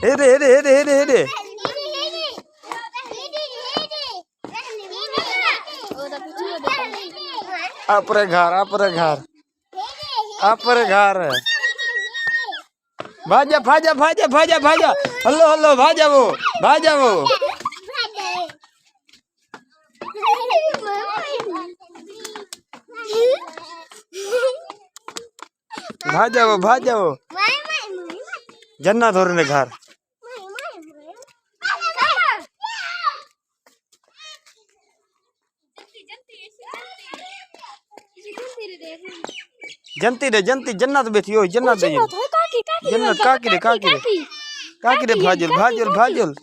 हेरे हेरे हेरे हेरे हेरे अपरे घर भाजा भाजा भाजा भाजा भाजा hello hello भाजा वो भाजा वो जन्नत हो रहे घर जनती रे जनती जन्नत बैठी हो जन्नत दे जन्नत काकी रे भाजल भाजल भाजल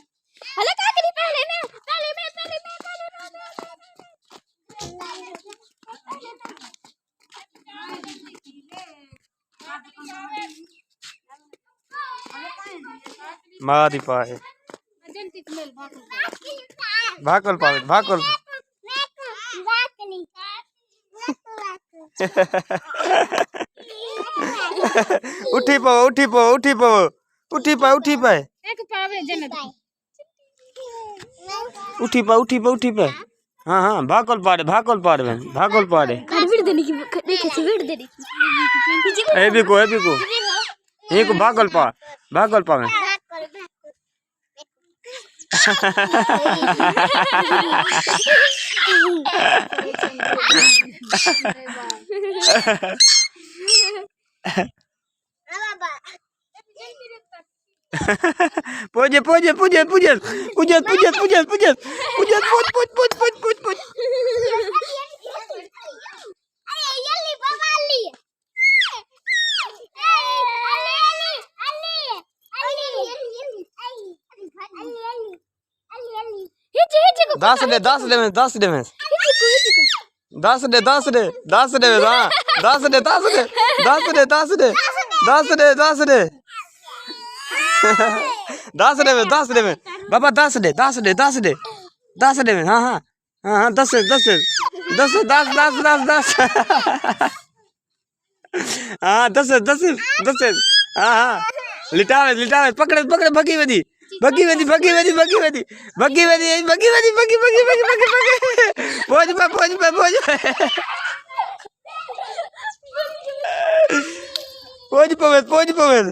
मादी पाए भाकल पावे भाकल उठी पाओ उठी पाओ उठी पाओ उठी पाए उठी पाए उठी पाए उठी पाए उठी पाए हाँ हाँ भाकल पाड़े ए भी को एक भागल पा में पूजे पूजे पूजे पूजे पूजे पूजे पूजे पूजे पूजे पूज पूज पूज पूज पूज पूज दस दे हाँ दस दे बाबा दस दे हाँ हाँ हाँ दस हाँ दस हाँ हाँ लिटावे पकड़े भगी वेदी पोज पवे